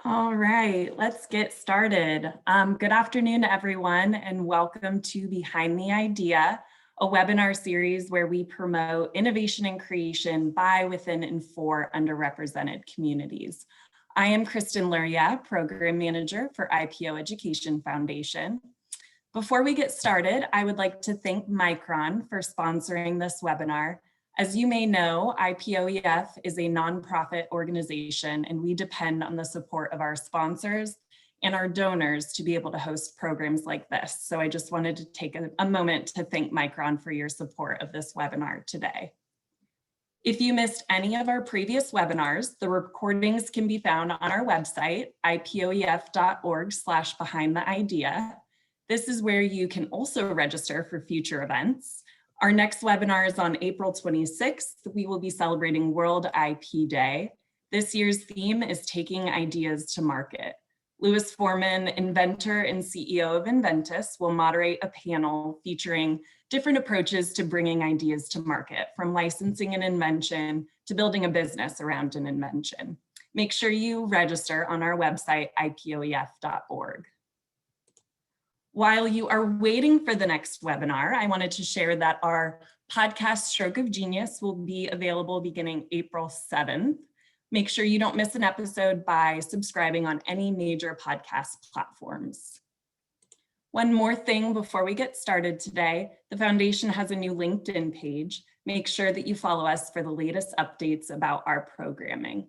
All right, let's get started. Good afternoon, everyone, and welcome to Behind the Idea, a webinar series where we promote innovation and creation by, within, and for underrepresented communities. I am Kristen Luria, Program Manager for IPO Education Foundation. Before we get started, I would like to thank Micron for sponsoring this webinar. As you may know, IPOEF is a nonprofit organization, and we depend on the support of our sponsors and our donors to be able to host programs like this. So I just wanted to take a moment to thank Micron for your support of this webinar today. If you missed any of our previous webinars, the recordings can be found on our website, ipoef.org/behindtheidea. This is where you can also register for future events. Our next webinar is on April 26th. We will be celebrating World IP Day. This year's theme is taking ideas to market. Louis Foreman, inventor and CEO of Inventus, will moderate a panel featuring different approaches to bringing ideas to market, from licensing an invention to building a business around an invention. Make sure you register on our website, ipoef.org. While you are waiting for the next webinar, I wanted to share that our podcast Stroke of Genius will be available beginning April 7th. Make sure you don't miss an episode by subscribing on any major podcast platforms. One more thing before we get started today, the foundation has a new LinkedIn page. Make sure that you follow us for the latest updates about our programming.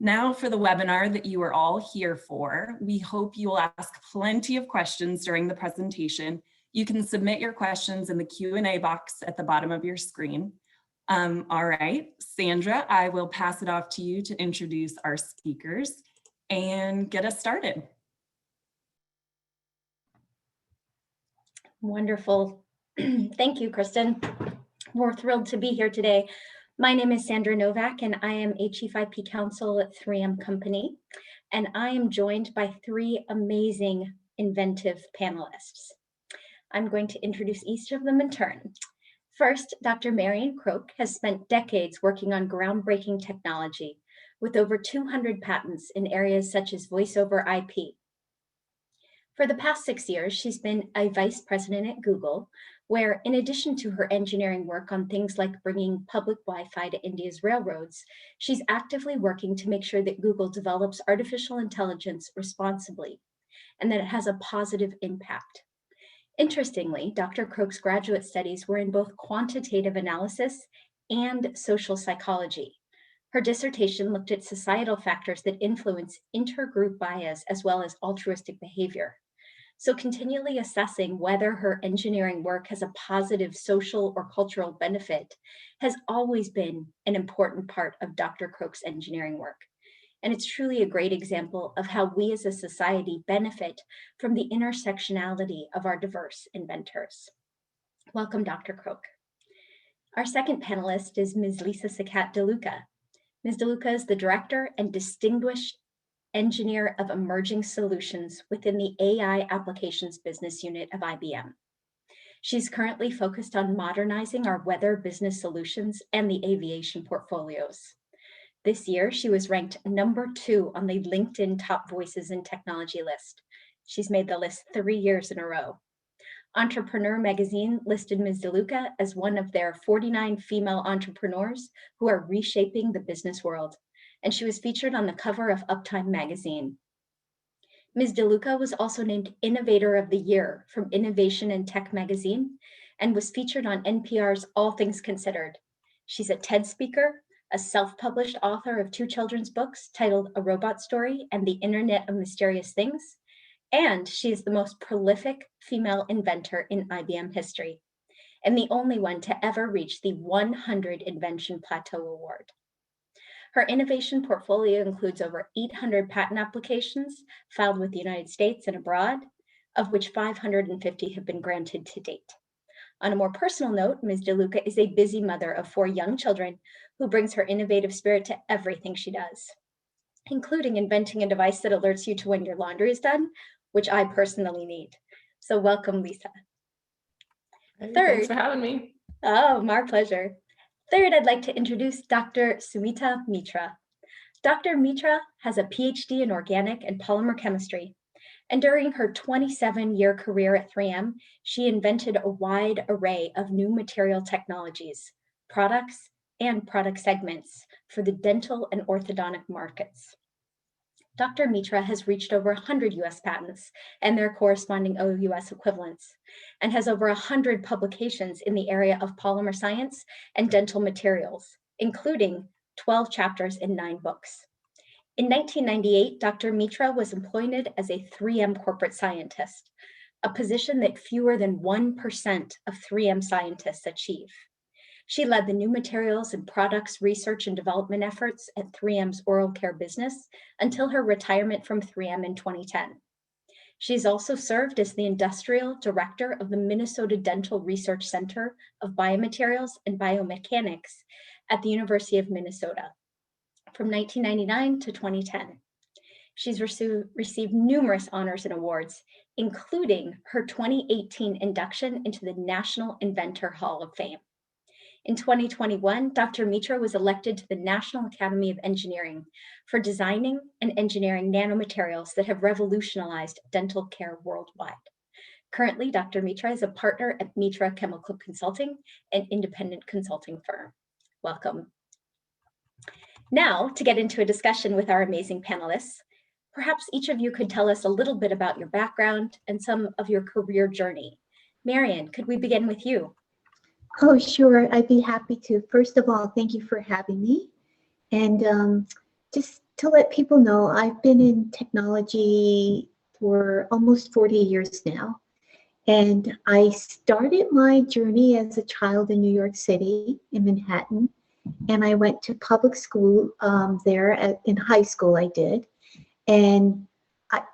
Now for the webinar that you are all here for. We hope you will ask plenty of questions during the presentation. You can submit your questions in the Q&A box at the bottom of your screen. All right, Sandra, I will pass it off to you to introduce our speakers and get us started. Wonderful. Thank you, Kristen. We're thrilled to be here today. My name is Sandra Novak, and I am a Chief IP Counsel at 3M Company, and I am joined by three amazing inventive panelists. I'm going to introduce each of them in turn. First, Dr. Marion Croak has spent decades working on groundbreaking technology with over 200 patents in areas such as voice-over IP. For the past 6 years, she's been a vice president at Google, where in addition to her engineering work on things like bringing public Wi-Fi to India's railroads, she's actively working to make sure that Google develops artificial intelligence responsibly and that it has a positive impact. Interestingly, Dr. Croak's graduate studies were in both quantitative analysis and social psychology. Her dissertation looked at societal factors that influence intergroup bias as well as altruistic behavior. So continually assessing whether her engineering work has a positive social or cultural benefit has always been an important part of Dr. Croak's engineering work. And it's truly a great example of how we as a society benefit from the intersectionality of our diverse inventors. Welcome, Dr. Croak. Our second panelist is Ms. Lisa Zakat Deluca. Ms. Deluca is the Director and Distinguished Engineer of Emerging Solutions within the AI Applications Business Unit of IBM. She's currently focused on modernizing our weather business solutions and the aviation portfolios. This year, she was ranked #2 on the LinkedIn Top Voices in Technology list. She's made the list 3 years in a row. Entrepreneur magazine listed Ms. Deluca as one of their 49 female entrepreneurs who are reshaping the business world, and she was featured on the cover of Uptime magazine. Ms. Deluca was also named Innovator of the Year from Innovation and Tech magazine and was featured on NPR's All Things Considered. She's a TED speaker, a self-published author of 2 children's books titled A Robot Story and The Internet of Mysterious Things, and she is the most prolific female inventor in IBM history, and the only one to ever reach the 100 Invention Plateau Award. Her innovation portfolio includes over 800 patent applications filed with the United States and abroad, of which 550 have been granted to date. On a more personal note, Ms. Deluca is a busy mother of 4 young children who brings her innovative spirit to everything she does, including inventing a device that alerts you to when your laundry is done, which I personally need. So welcome, Lisa. Hey, Third, thanks for having me. Oh, my pleasure. Third, I'd like to introduce Dr. Sumita Mitra. Dr. Mitra has a PhD in organic and polymer chemistry, and during her 27-year career at 3M, she invented a wide array of new material technologies, products, and product segments for the dental and orthodontic markets. Dr. Mitra has reached over 100 US patents and their corresponding OUS equivalents, and has over 100 publications in the area of polymer science and dental materials, including 12 chapters in 9 books. In 1998, Dr. Mitra was appointed as a 3M corporate scientist, a position that fewer than 1% of 3M scientists achieve. She led the new materials and products research and development efforts at 3M's oral care business until her retirement from 3M in 2010. She's also served as the industrial director of the Minnesota Dental Research Center of Biomaterials and Biomechanics at the University of Minnesota from 1999 to 2010. She's received numerous honors and awards, including her 2018 induction into the National Inventor Hall of Fame. In 2021, Dr. Mitra was elected to the National Academy of Engineering for designing and engineering nanomaterials that have revolutionized dental care worldwide. Currently, Dr. Mitra is a partner at Mitra Chemical Consulting, an independent consulting firm. Welcome. Now, to get into a discussion with our amazing panelists, perhaps each of you could tell us a little bit about your background and some of your career journey. Marion, could we begin with you? Oh, sure. I'd be happy to. First of all, thank you for having me. And just to let people know, I've been in technology for almost 40 years now. And I started my journey as a child in New York City, in Manhattan. And I went to public school in high school I did. And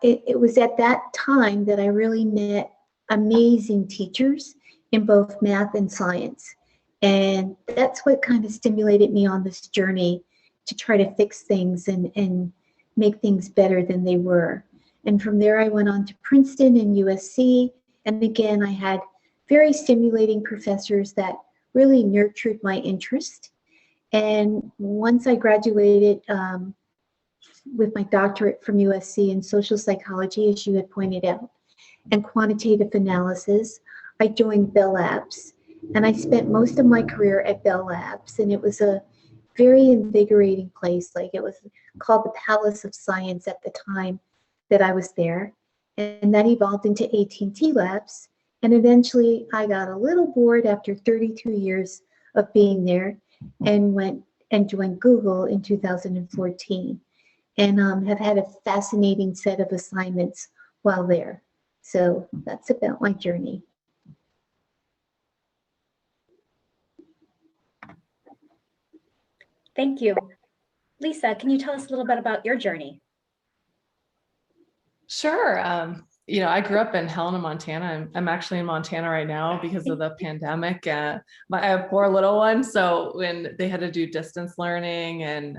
it was at that time that I really met amazing teachers in both math and science. And that's what kind of stimulated me on this journey to try to fix things and make things better than they were. And from there, I went on to Princeton and USC. And again, I had very stimulating professors that really nurtured my interest. And once I graduated with my doctorate from USC in social psychology, as you had pointed out, and quantitative analysis, I joined Bell Labs, and I spent most of my career at Bell Labs, and it was a very invigorating place. Like, it was called the Palace of Science at the time that I was there, and that evolved into AT&T Labs, and eventually I got a little bored after 32 years of being there and went and joined Google in 2014, and have had a fascinating set of assignments while there. So that's about my journey. Thank you. Lisa, can you tell us a little bit about your journey? Sure. I grew up in Helena, Montana. I'm actually in Montana right now because of the pandemic. I have 4 little ones. So when they had to do distance learning and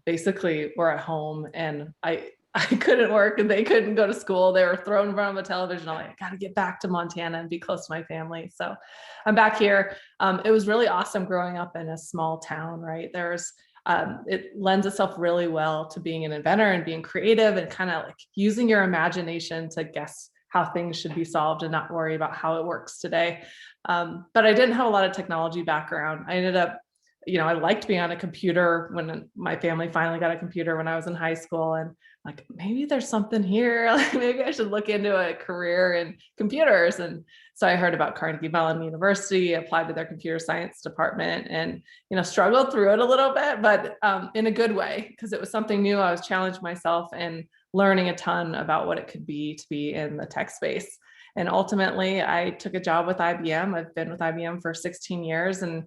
basically we're at home, and I couldn't work and they couldn't go to school. They were thrown in front of a television. I'm like, I got to get back to Montana and be close to my family. So I'm back here. It was really awesome growing up in a small town, right? It lends itself really well to being an inventor and being creative and kind of like using your imagination to guess how things should be solved and not worry about how it works today. But I didn't have a lot of technology background. I ended up, I liked being on a computer when my family finally got a computer when I was in high school, and like, maybe there's something here. Like, maybe I should look into a career in computers. And so I heard about Carnegie Mellon University, applied to their computer science department, and, struggled through it a little bit, but in a good way, because it was something new. I was challenging myself and learning a ton about what it could be to be in the tech space. And ultimately, I took a job with IBM. I've been with IBM for 16 years. And,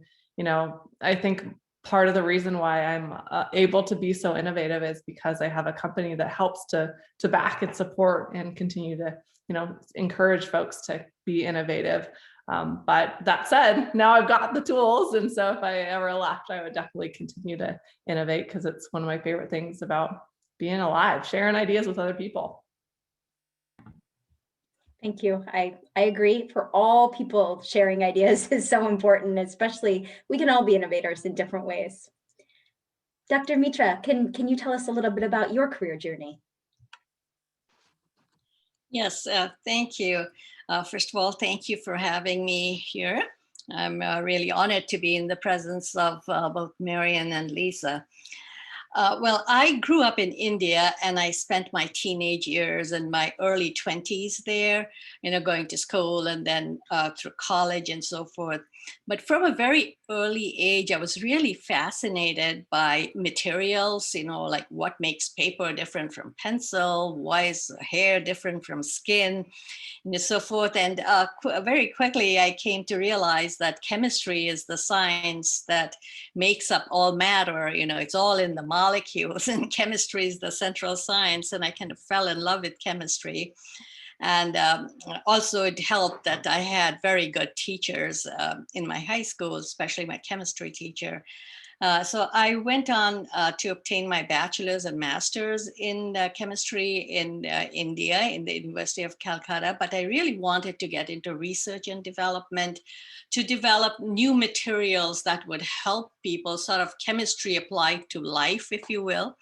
I think part of the reason why I'm able to be so innovative is because I have a company that helps to back and support and continue to, encourage folks to be innovative. But that said, now I've got the tools. And so if I ever left, I would definitely continue to innovate, because it's one of my favorite things about being alive, sharing ideas with other people. Thank you. I agree. For all people, sharing ideas is so important, especially we can all be innovators in different ways. Dr. Mitra, can you tell us a little bit about your career journey? Yes, thank you. First of all, thank you for having me here. I'm really honored to be in the presence of both Marion and Lisa. Well, I grew up in India and I spent my teenage years and my early 20s there, going to school and then through college and so forth. But from a very early age, I was really fascinated by materials, like what makes paper different from pencil, why is hair different from skin, and so forth. And very quickly, I came to realize that chemistry is the science that makes up all matter. It's all in the molecules, and chemistry is the central science. And I kind of fell in love with chemistry. And also it helped that I had very good teachers in my high school, especially my chemistry teacher. So I went on to obtain my bachelor's and master's in chemistry in India, in the University of Calcutta, but I really wanted to get into research and development to develop new materials that would help people, sort of chemistry applied to life, if you will.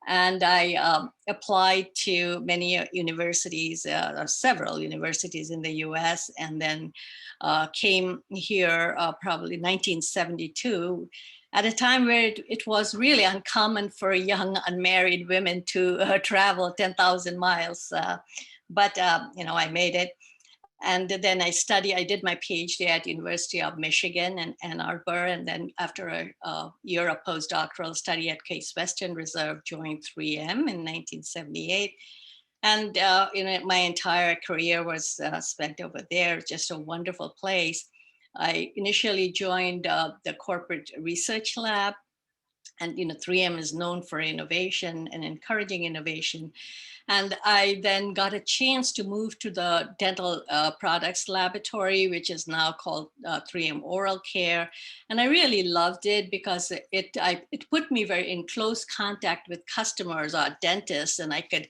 And I applied to many universities, or several universities in the US, and then came here probably 1972, at a time where it was really uncommon for young unmarried women to travel 10,000 miles. But I made it. And then I did my PhD at University of Michigan in Ann Arbor. And then after a year of postdoctoral study at Case Western Reserve, joined 3M in 1978. And my entire career was spent over there, just a wonderful place. I initially joined the corporate research lab. And 3M is known for innovation and encouraging innovation. And I then got a chance to move to the dental products laboratory, which is now called 3M Oral Care. And I really loved it because it put me very in close contact with customers or dentists, and I could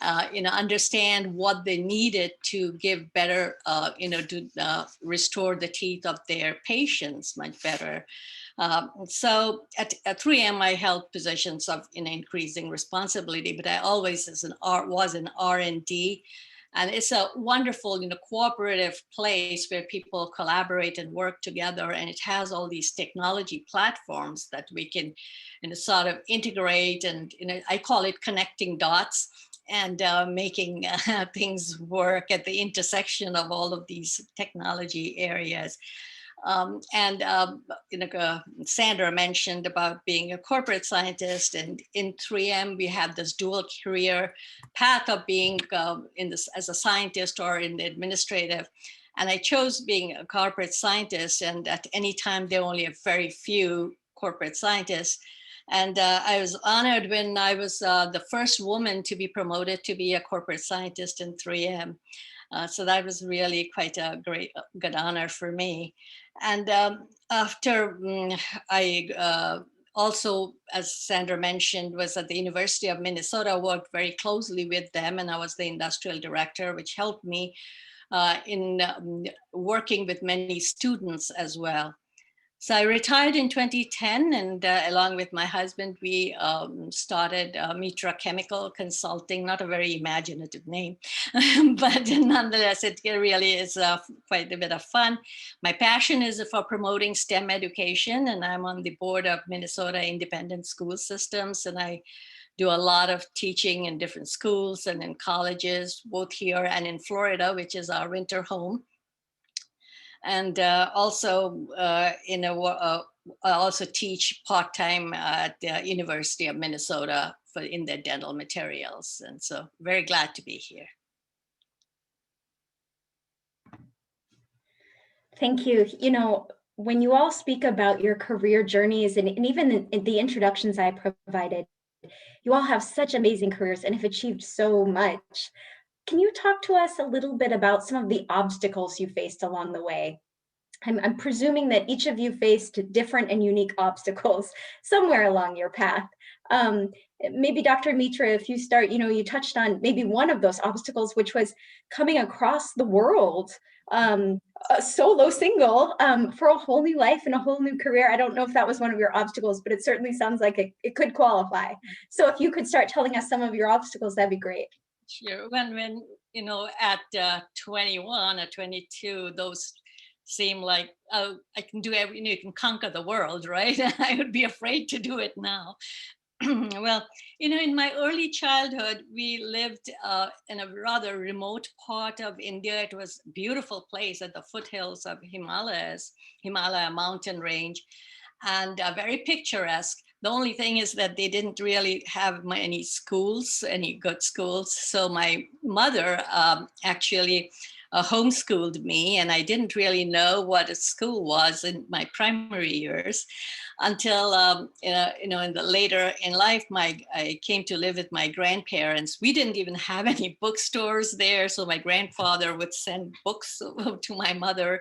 understand what they needed to give better, to restore the teeth of their patients much better. So at 3M, I held positions of increasing responsibility, but I always was in R&D. And it's a wonderful, cooperative place where people collaborate and work together. And it has all these technology platforms that we can sort of integrate. And I call it connecting dots and making things work at the intersection of all of these technology areas. Sandra mentioned about being a corporate scientist, and in 3M we have this dual career path of being as a scientist or in the administrative. And I chose being a corporate scientist, and at any time there are only a very few corporate scientists. And I was honored when I was the first woman to be promoted to be a corporate scientist in 3M. So that was really quite a good honor for me. And after I also, as Sandra mentioned, was at the University of Minnesota, worked very closely with them, and I was the industrial director, which helped me in working with many students as well. So I retired in 2010, and along with my husband, we started Mitra Chemical Consulting, not a very imaginative name, but nonetheless, it really is quite a bit of fun. My passion is for promoting STEM education, and I'm on the board of Minnesota Independent School Systems, and I do a lot of teaching in different schools and in colleges, both here and in Florida, which is our winter home. And also, I also teach part-time at the University of Minnesota in their dental materials. And so very glad to be here. Thank you. When you all speak about your career journeys and even in the introductions I provided, you all have such amazing careers and have achieved so much. Can you talk to us a little bit about some of the obstacles you faced along the way? I'm presuming that each of you faced different and unique obstacles somewhere along your path. Maybe Dr. Mitra, if you start, you touched on maybe one of those obstacles, which was coming across the world a solo single for a whole new life and a whole new career. I don't know if that was one of your obstacles, but it certainly sounds like it could qualify. So if you could start telling us some of your obstacles, that'd be great. Sure. When you know, at 21 or 22, those seem like, oh, I can do everything. You can conquer the world, right? I would be afraid to do it now. Well, you know, in my early childhood, we lived in a rather remote part of India. It was a beautiful place at the foothills of Himalaya mountain range, and very picturesque. The only thing is that they didn't really have any schools, any good schools. So my mother actually homeschooled me, and I didn't really know what a school was in my primary years until you know, in the later in life, I came to live with my grandparents. We didn't even have any bookstores there, so my grandfather would send books to my mother.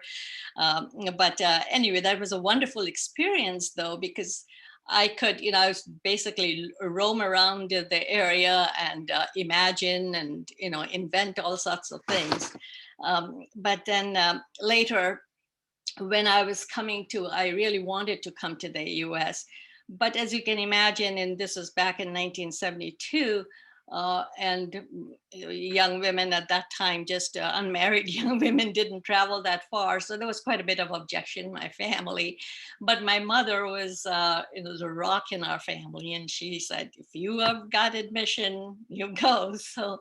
But anyway, that was a wonderful experience, though, because I could, you know, I was basically roam around the area and imagine and, you know, invent all sorts of things. But then later, when I was I really wanted to come to the US. But as you can imagine, and this was back in 1972, and young women at that time, just unmarried young women, didn't travel that far. So there was quite a bit of objection in my family. But my mother was, it was a rock in our family. And she said, if you have got admission, you go. So,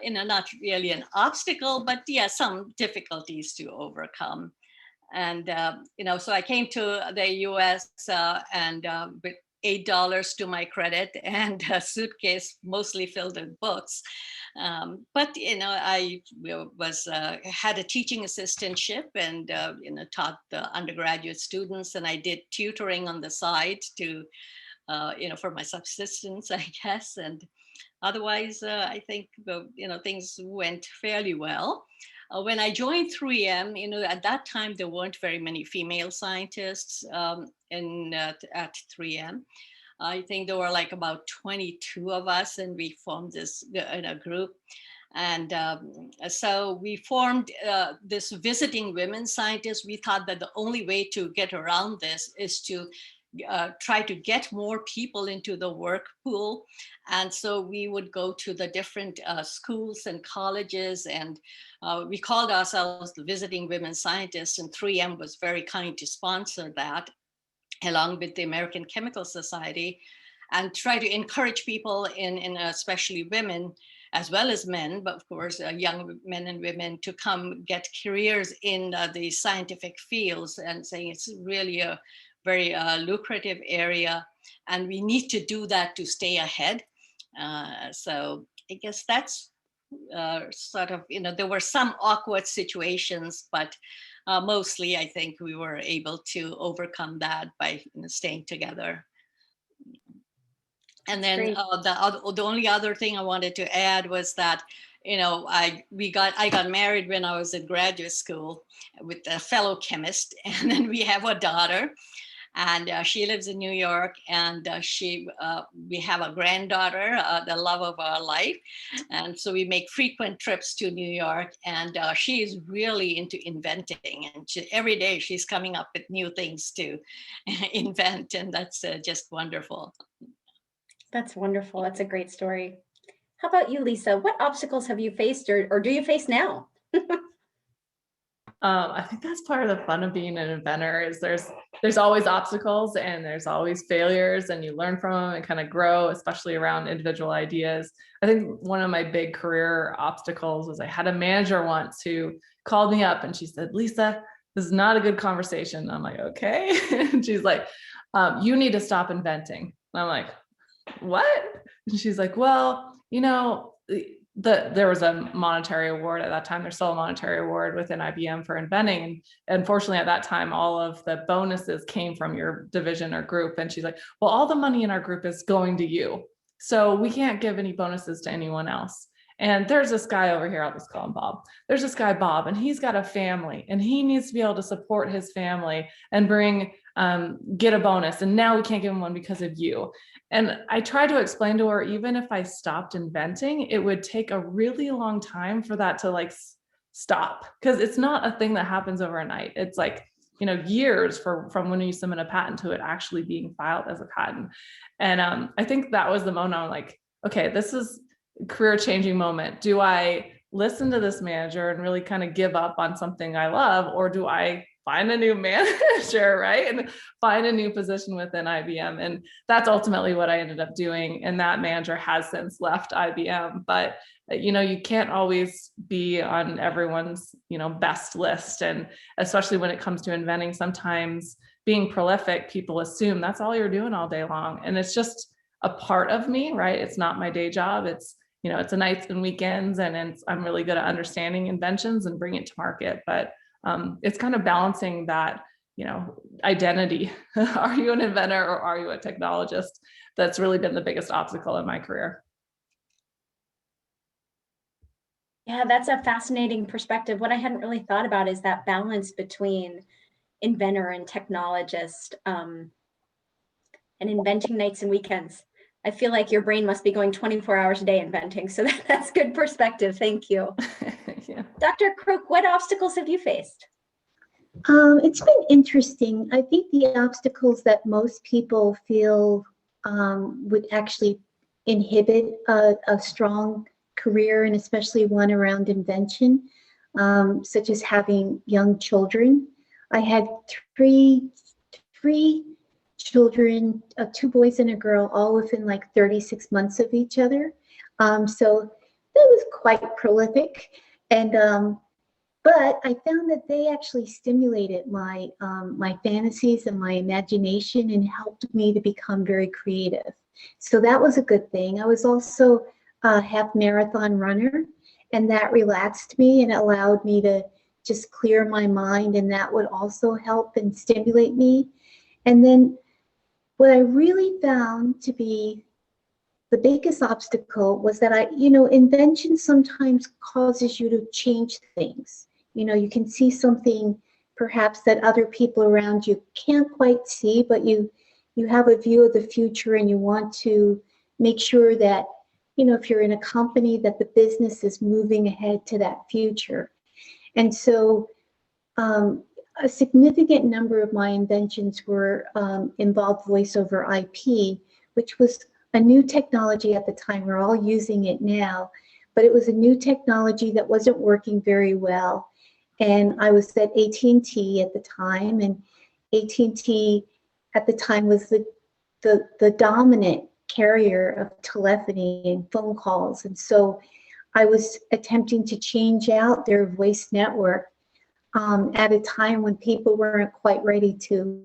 you know, not really an obstacle, but yeah, some difficulties to overcome. And, you know, so I came to the US and with $8 to my credit and a suitcase mostly filled with books. But, you know, I was had a teaching assistantship and, you know, taught the undergraduate students, and I did tutoring on the side to, you know, for my subsistence, I guess. And otherwise, I think, you know, things went fairly well. When I joined 3M, you know, at that time, there weren't very many female scientists at 3M. I think there were like about 22 of us, and we formed this in a group. And so we formed this visiting women scientists. We thought that the only way to get around this is to try to get more people into the work pool. And so we would go to the different schools and colleges, and we called ourselves the Visiting Women Scientists, and 3M was very kind to sponsor that, along with the American Chemical Society, and try to encourage people in especially women, as well as men, but of course, young men and women, to come get careers in the scientific fields, and saying it's really a very lucrative area, and we need to do that to stay ahead. So I guess that's sort of, you know, there were some awkward situations, but mostly I think we were able to overcome that by, you know, staying together. And then the only other thing I wanted to add was that, you know, I got married when I was in graduate school with a fellow chemist, and then we have a daughter. And she lives in New York, and we have a granddaughter, the love of our life. And so we make frequent trips to New York, and she is really into inventing. And every day she's coming up with new things to invent, and that's just wonderful. That's wonderful. That's a great story. How about you, Lisa? What obstacles have you faced, or do you face now? I think that's part of the fun of being an inventor, is there's always obstacles and there's always failures, and you learn from them and kind of grow, especially around individual ideas. I think one of my big career obstacles was I had a manager once who called me up and she said, Lisa, this is not a good conversation. I'm like, okay. And she's like, you need to stop inventing. And I'm like, what? And she's like, well, you know, there was a monetary award at that time. There's still a monetary award within IBM for inventing. And unfortunately, at that time, all of the bonuses came from your division or group. And she's like, well, all the money in our group is going to you, so we can't give any bonuses to anyone else. And there's this guy over here, I'll just call him Bob. There's this guy, Bob, and he's got a family, and he needs to be able to support his family and get a bonus. And now we can't give him one because of you. And I tried to explain to her, even if I stopped inventing, it would take a really long time for that to like stop, because it's not a thing that happens overnight. It's like, you know, years from when you submit a patent to it actually being filed as a patent. And I think that was the moment I'm like, okay, this is a career changing moment. Do I listen to this manager and really kind of give up on something I love, or do I find a new manager, right? And find a new position within IBM. And that's ultimately what I ended up doing. And that manager has since left IBM. But, you know, you can't always be on everyone's, you know, best list. And especially when it comes to inventing, sometimes being prolific, people assume that's all you're doing all day long. And it's just a part of me, right? It's not my day job. It's, you know, it's a nights and weekends, and I'm really good at understanding inventions and bring it to market. But it's kind of balancing that, you know, identity. Are you an inventor or are you a technologist? That's really been the biggest obstacle in my career. Yeah, that's a fascinating perspective. What I hadn't really thought about is that balance between inventor and technologist, and inventing nights and weekends. I feel like your brain must be going 24 hours a day inventing. So that's good perspective. Thank you. Yeah. Dr. Croak, what obstacles have you faced? It's been interesting. I think the obstacles that most people feel would actually inhibit a strong career, and especially one around invention, such as having young children. I had three children, 2 boys and a girl, all within like 36 months of each other. So that was quite prolific. And but I found that they actually stimulated my my fantasies and my imagination and helped me to become very creative. So that was a good thing. I was also a half marathon runner, and that relaxed me and allowed me to just clear my mind, and that would also help and stimulate me. And then what I really found to be the biggest obstacle was that invention sometimes causes you to change things. You know, you can see something perhaps that other people around you can't quite see, but you have a view of the future, and you want to make sure that, you know, if you're in a company, that the business is moving ahead to that future. And so a significant number of my inventions were involved voice over IP, which was a new technology at the time. We're all using it now, but it was a new technology that wasn't working very well. And I was at AT&T at the time, and AT&T at the time was the dominant carrier of telephony and phone calls. And so I was attempting to change out their voice network at a time when people weren't quite ready to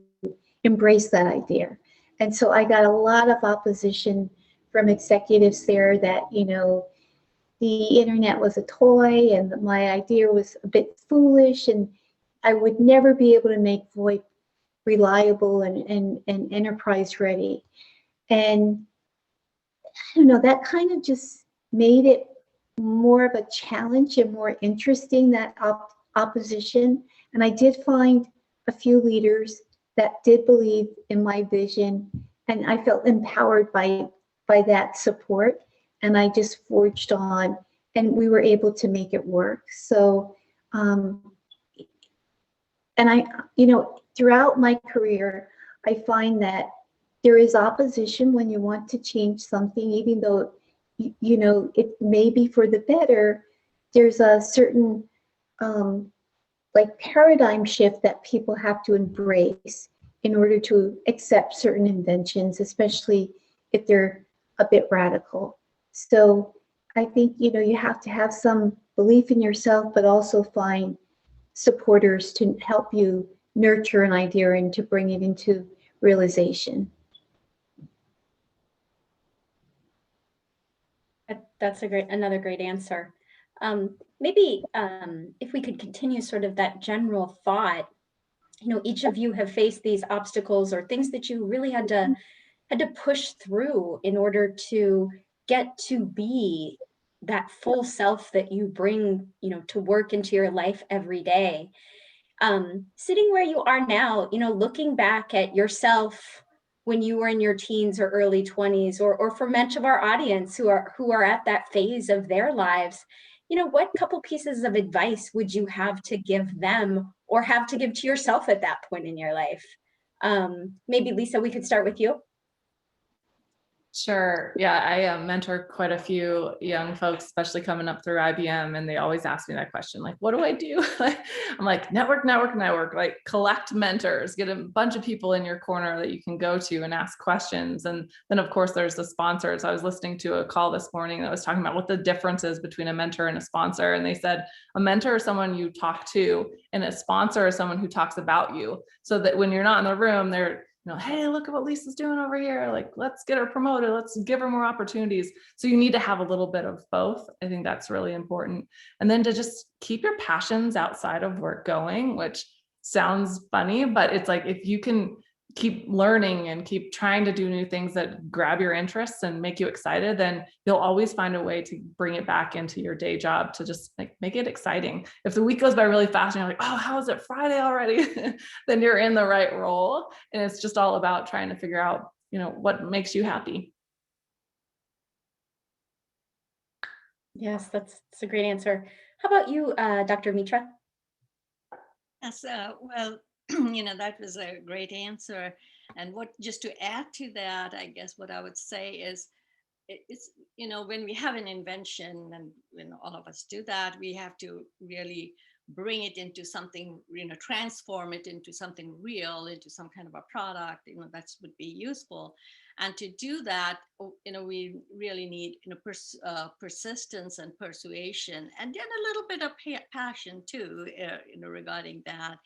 embrace that idea. And so I got a lot of opposition from executives there that, you know, the internet was a toy and my idea was a bit foolish, and I would never be able to make VoIP reliable and enterprise ready. And I don't know, that kind of just made it more of a challenge and more interesting, that opposition. And I did find a few leaders that did believe in my vision, and I felt empowered by that support. And I just forged on, and we were able to make it work. So, and I, you know, throughout my career, I find that there is opposition when you want to change something, even though, you know, it may be for the better. There's a certain like paradigm shift that people have to embrace in order to accept certain inventions, especially if they're a bit radical. So I think, you know, you have to have some belief in yourself, but also find supporters to help you nurture an idea and to bring it into realization. That's another great answer. Maybe if we could continue sort of that general thought, you know, each of you have faced these obstacles or things that you really had to push through in order to get to be that full self that you bring, you know, to work into your life every day. Sitting where you are now, you know, looking back at yourself when you were in your teens or early 20s, or for much of our audience who are at that phase of their lives, what couple pieces of advice would you have to give them or have to give to yourself at that point in your life? Maybe Lisa, we could start with you. Sure. Yeah, I mentor quite a few young folks, especially coming up through IBM, and they always ask me that question, like, what do I do? I'm like, network, like collect mentors, get a bunch of people in your corner that you can go to and ask questions. And then of course there's the sponsors. I was listening to a call this morning that was talking about what the difference is between a mentor and a sponsor. And they said a mentor is someone you talk to, and a sponsor is someone who talks about you. So that when you're not in the room, they're, hey, look at what Lisa's doing over here. Like, let's get her promoted. Let's give her more opportunities. So you need to have a little bit of both. I think that's really important. And then to just keep your passions outside of work going, which sounds funny, but it's like, if you can keep learning and keep trying to do new things that grab your interests and make you excited, then you'll always find a way to bring it back into your day job to just like make it exciting. If the week goes by really fast and you're like, oh, how is it Friday already? Then you're in the right role. And it's just all about trying to figure out, what makes you happy. Yes, that's a great answer. How about you, Dr. Mitra? Yes, well, that was a great answer. And just to add to that, I guess what I would say is, it's, when we have an invention, and when all of us do that, we have to really bring it into something, transform it into something real, into some kind of a product, that would be useful. And to do that, we really need, persistence and persuasion, and then a little bit of passion too, regarding that.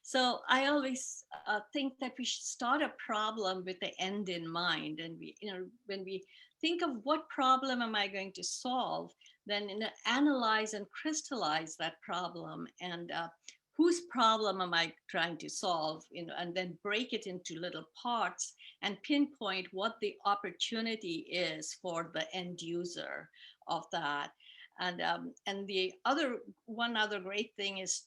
So I always think that we should start a problem with the end in mind. And when we think of what problem am I going to solve, then analyze and crystallize that problem, and whose problem am I trying to solve, and then break it into little parts and pinpoint what the opportunity is for the end user of that. And one other great thing is,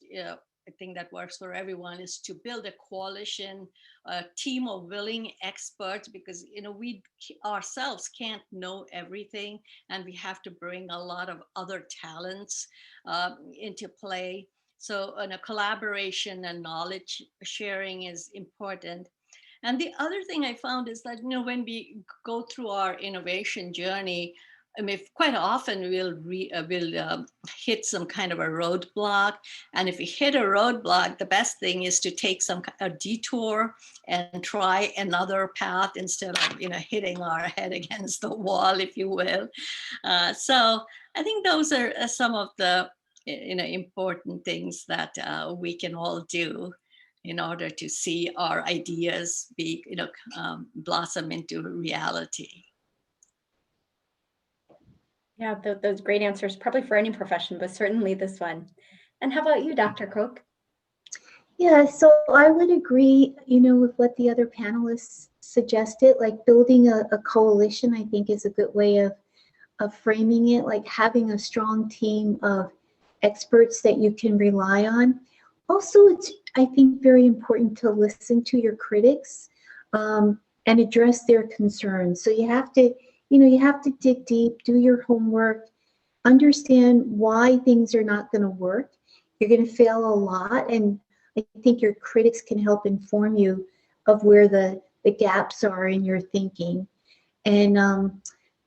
I think that works for everyone, is to build a coalition, a team of willing experts, because we ourselves can't know everything, and we have to bring a lot of other talents into play. So collaboration and knowledge sharing is important. And the other thing I found is that when we go through our innovation journey, I mean, quite often we'll hit some kind of a roadblock. And if we hit a roadblock, the best thing is to take a detour and try another path instead of hitting our head against the wall, if you will. So I think those are some of the important things that we can all do in order to see our ideas be blossom into reality. Yeah, those great answers, probably for any profession, but certainly this one. And how about you, Dr. Croak? Yeah, so I would agree, with what the other panelists suggested, like building a coalition, I think is a good way of framing it, like having a strong team of experts that you can rely on. Also, it's, I think, very important to listen to your critics and address their concerns. So you have to dig deep, do your homework, understand why things are not going to work. You're going to fail a lot, and I think your critics can help inform you of where the gaps are in your thinking. And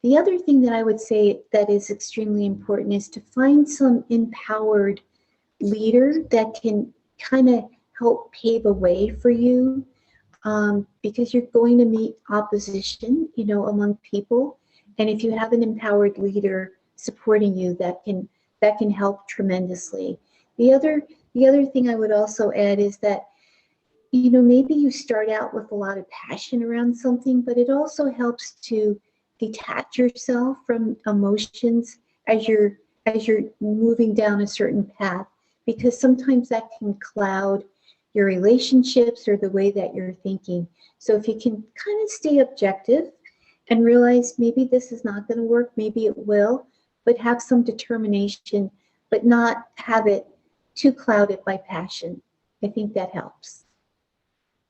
the other thing that I would say that is extremely important is to find some empowered leader that can kind of help pave a way for you, because you're going to meet opposition, among people. And if you have an empowered leader supporting you, that can help tremendously. The other thing I would also add is that, maybe you start out with a lot of passion around something, but it also helps to detach yourself from emotions as you're moving down a certain path, because sometimes that can cloud your relationships or the way that you're thinking. So if you can kind of stay objective and realize maybe this is not going to work, maybe it will, but have some determination, but not have it too clouded by passion. I think that helps.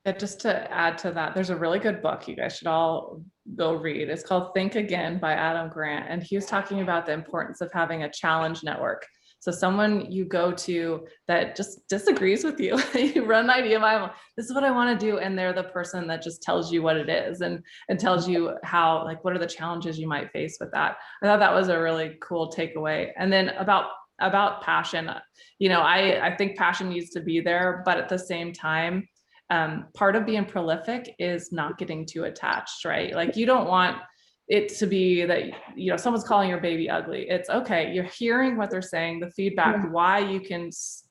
Yeah, just to add to that, there's a really good book you guys should all go read. It's called Think Again by Adam Grant. And he was talking about the importance of having a challenge network. So someone you go to that just disagrees with you, you run an idea by them, this is what I want to do. And they're the person that just tells you what it is and tells you how, like, what are the challenges you might face with that. I thought that was a really cool takeaway. And then about passion, I think passion needs to be there, but at the same time, part of being prolific is not getting too attached, right? Like, you don't want it to be that, someone's calling your baby ugly. It's okay. You're hearing what they're saying, the feedback, why you can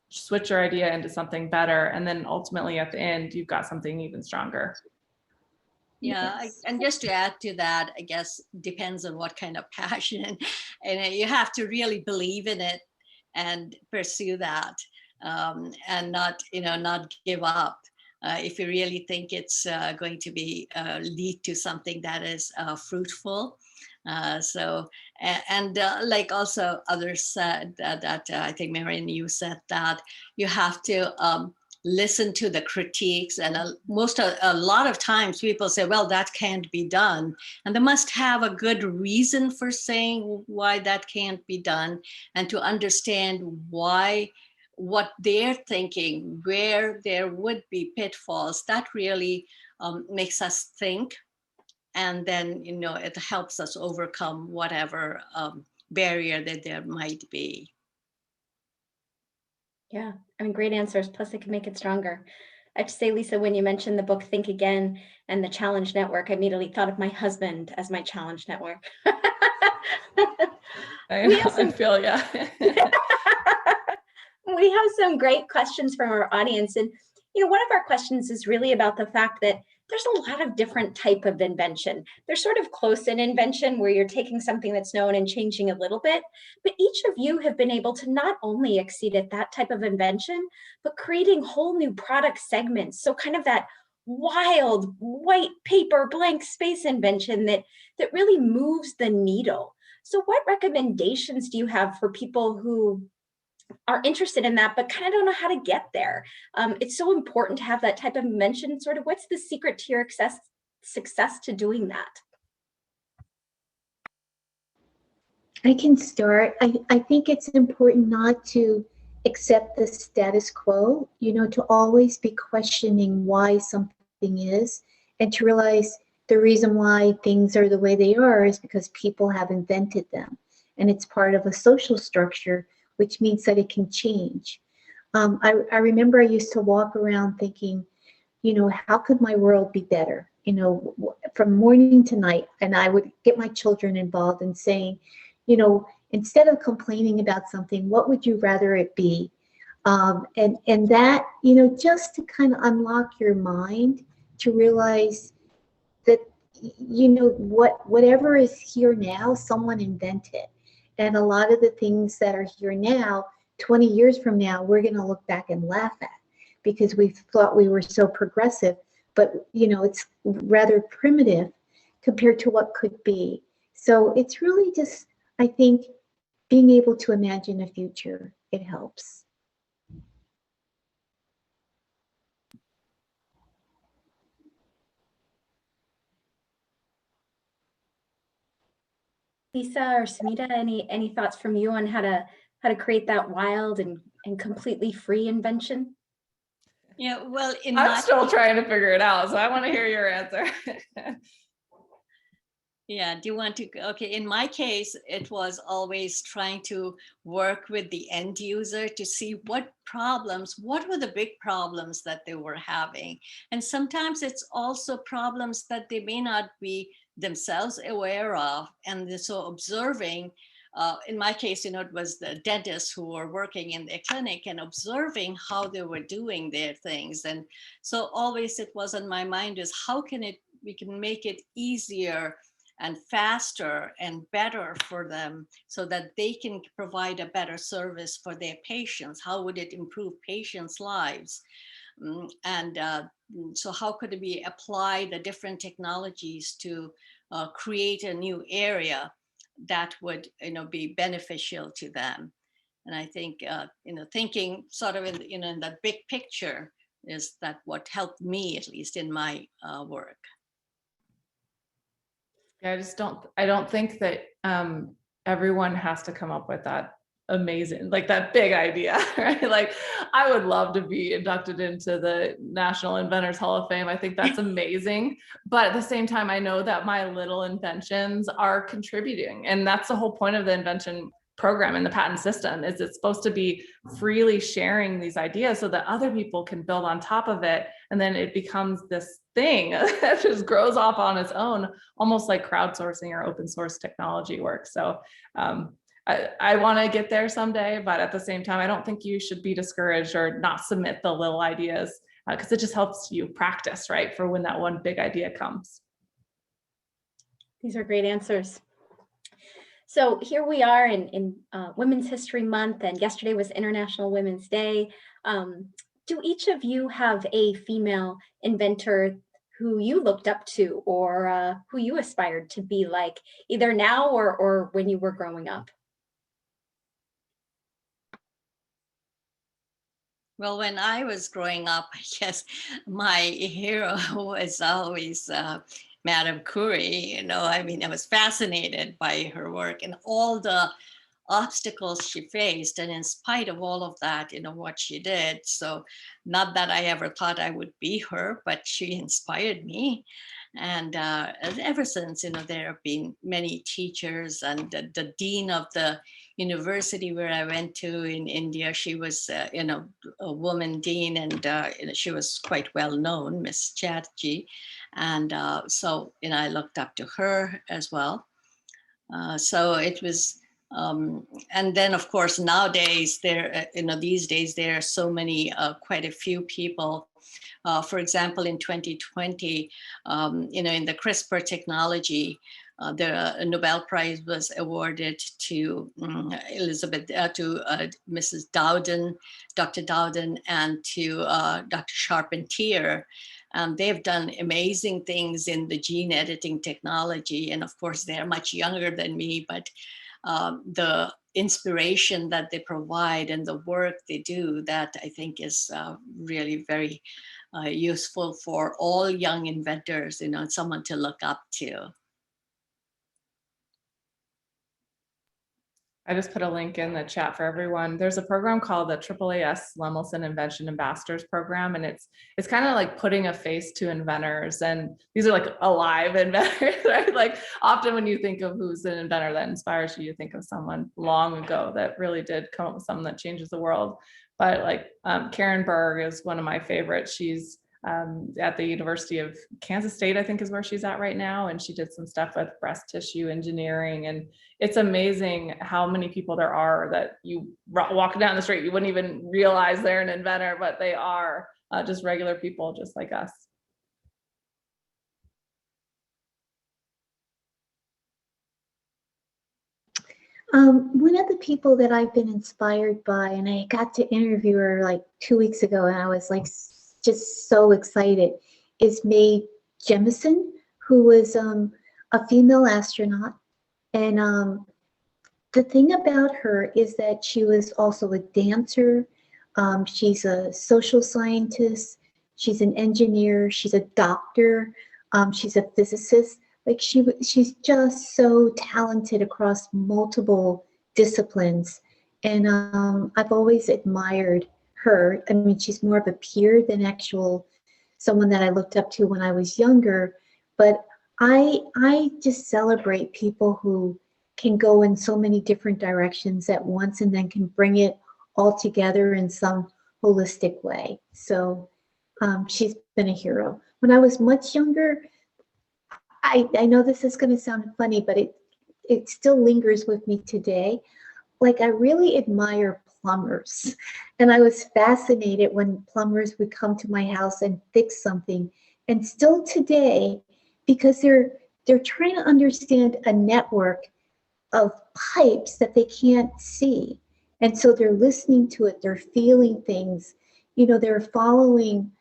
switch your idea into something better. And then ultimately at the end, you've got something even stronger. Yeah, and just to add to that, I guess depends on what kind of passion, and you have to really believe in it and pursue that, and not give up. If you really think it's going to be lead to something that is fruitful. Like also others said that I think Marion, you said that you have to listen to the critiques, and a lot of times people say, well, that can't be done, and they must have a good reason for saying why that can't be done, and to understand why, what they're thinking, where there would be pitfalls. That really makes us think, and then it helps us overcome whatever barrier that there might be. Yeah, I mean, great answers. Plus, it can make it stronger. I have to say, Lisa, when you mentioned the book Think Again and the Challenge Network, I immediately thought of my husband as my challenge network. I feel, yeah. We have some great questions from our audience. And, one of our questions is really about the fact that there's a lot of different type of invention. There's sort of close-in invention where you're taking something that's known and changing a little bit, but each of you have been able to not only exceed at that type of invention, but creating whole new product segments. So kind of that wild white paper blank space invention that really moves the needle. So what recommendations do you have for people who are interested in that, but kind of don't know how to get there? It's so important to have that type of invention. Sort of, what's the secret to your success to doing that? I can start. I think it's important not to accept the status quo, to always be questioning why something is, and to realize the reason why things are the way they are is because people have invented them. And it's part of a social structure, which means that it can change. I remember I used to walk around thinking, how could my world be better? From morning to night. And I would get my children involved in saying, instead of complaining about something, what would you rather it be? And that, just to kind of unlock your mind to realize that, whatever is here now, someone invented. And a lot of the things that are here now, 20 years from now, we're going to look back and laugh at because we thought we were so progressive, but it's rather primitive compared to what could be. So it's really just, I think, being able to imagine a future, it helps. Lisa or Sumita, any thoughts from you on how to create that wild and completely free invention? Yeah, well, I'm still trying to figure it out, so I want to hear your answer. Yeah, do you want to? Okay, in my case, it was always trying to work with the end user to see what were the big problems that they were having. And sometimes it's also problems that they may not be themselves aware of. And so observing, in my case, it was the dentists who were working in the clinic and observing how they were doing their things. And so always it was on my mind is how we can make it easier and faster and better for them so that they can provide a better service for their patients. How would it improve patients' lives? So how could we apply the different technologies to create a new area that would be beneficial to them? And I think thinking sort of in the big picture is that what helped me, at least in my work. Yeah, I don't think that everyone has to come up with that amazing, like that big idea, right? Like, I would love to be inducted into the National Inventors Hall of Fame. I think that's amazing. But at the same time, I know that my little inventions are contributing. And that's the whole point of the invention program and the patent system, is it's supposed to be freely sharing these ideas so that other people can build on top of it. And then it becomes this thing that just grows off on its own, almost like crowdsourcing or open source technology works. So I want to get there someday, but at the same time, I don't think you should be discouraged or not submit the little ideas, because it just helps you practice, right, for when that one big idea comes. These are great answers. So here we are in Women's History Month, and yesterday was International Women's Day. Do each of you have a female inventor who you looked up to, or who you aspired to be like, either now or when you were growing up? Well, when I was growing up, I guess my hero was always Madame Curie. You know, I mean, I was fascinated by her work and all the obstacles she faced, and in spite of all of that, you know, what she did. So not that I ever thought I would be her, but she inspired me. And ever since, you know, there have been many teachers, and the dean of the university where I went to in India, she was, you know, a woman dean, and you know, she was quite well known, Miss Chatterjee. And so, you know, I looked up to her as well. So it was, and then of course nowadays you know, these days there are so many, quite a few people. For example, in 2020, you know, in the CRISPR technology, the Nobel Prize was awarded to Mrs. Dowden, Dr. Dowden, and to Dr. Charpentier. They've done amazing things in the gene editing technology. And of course, they're much younger than me, but the inspiration that they provide and the work they do, that I think is really very useful for all young inventors, you know, someone to look up to. I just put a link in the chat for everyone. There's a program called the AAAS Lemelson Invention Ambassadors Program, and it's kind of like putting a face to inventors. And these are like alive inventors, right? Like often when you think of who's an inventor that inspires you, you think of someone long ago that really did come up with something that changes the world. But like Karen Berg is one of my favorites. She's at the University of Kansas State, I think is where she's at right now. And she did some stuff with breast tissue engineering. And it's amazing how many people there are that you walk down the street, you wouldn't even realize they're an inventor, but they are just regular people just like us. One of the people that I've been inspired by, and I got to interview her like 2 weeks ago, and I was like just so excited, is Mae Jemison, who was a female astronaut. And the thing about her is that she was also a dancer. She's a social scientist. She's an engineer. She's a doctor. She's a physicist. Like she's just so talented across multiple disciplines. And I've always admired her. I mean, she's more of a peer than actual someone that I looked up to when I was younger. But I just celebrate people who can go in so many different directions at once and then can bring it all together in some holistic way. So she's been a hero. When I was much younger, I know this is going to sound funny, but it still lingers with me today. Like I really admire plumbers, and I was fascinated when plumbers would come to my house and fix something. And still today, because they're trying to understand a network of pipes that they can't see. And so they're listening to it, they're feeling things, you know, they're following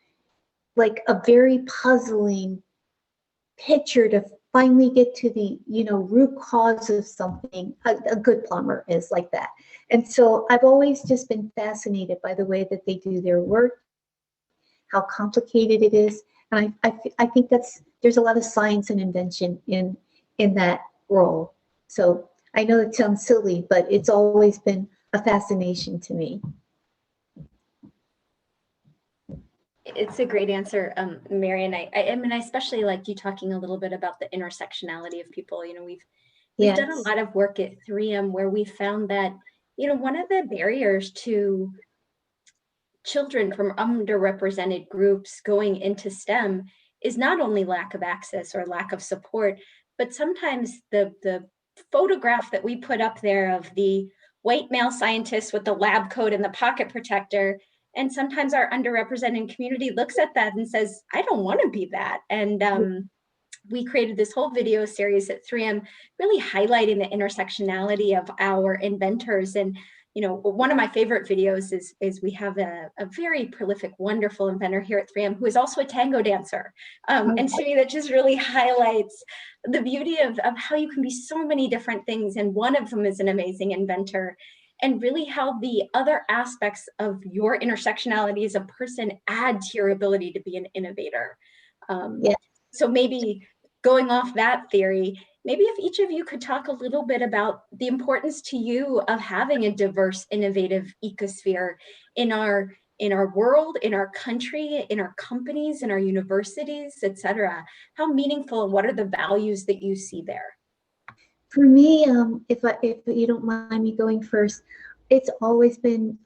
like a very puzzling picture to finally get to the, you know, root cause of something. A good plumber is like that. And so I've always just been fascinated by the way that they do their work. how complicated it is. And I think there's a lot of science and invention in that role. So I know it sounds silly, but it's always been a fascination to me. It's a great answer, Marion. I mean, I especially like you talking a little bit about the intersectionality of people. You know, we've done a lot of work at 3M where we found that, you know, one of the barriers to children from underrepresented groups going into STEM is not only lack of access or lack of support, but sometimes the photograph that we put up there of the white male scientist with the lab coat and the pocket protector, and sometimes our underrepresented community looks at that and says, I don't want to be that. And we created this whole video series at 3M, really highlighting the intersectionality of our inventors. And, you know, one of my favorite videos is we have a very prolific, wonderful inventor here at 3M who is also a tango dancer. And to me, that just really highlights the beauty of how you can be so many different things. And one of them is an amazing inventor. And really how the other aspects of your intersectionality as a person add to your ability to be an innovator. So maybe going off that theory, maybe if each of you could talk a little bit about the importance to you of having a diverse, innovative ecosphere in our world, in our country, in our companies, in our universities, et cetera. How meaningful and what are the values that you see there? For me, if you don't mind me going first, it's always been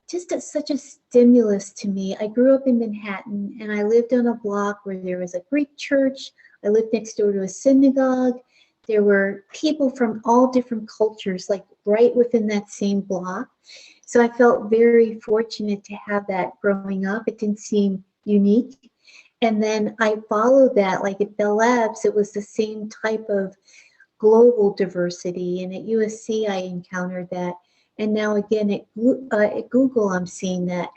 just such a stimulus to me. I grew up in Manhattan and I lived on a block where there was a Greek church. I lived next door to a synagogue. There were people from all different cultures, like right within that same block. So I felt very fortunate to have that growing up. It didn't seem unique. And then I followed that, like at Bell Labs, it was the same type of global diversity, and at USC I encountered that, and now again at Google I'm seeing that.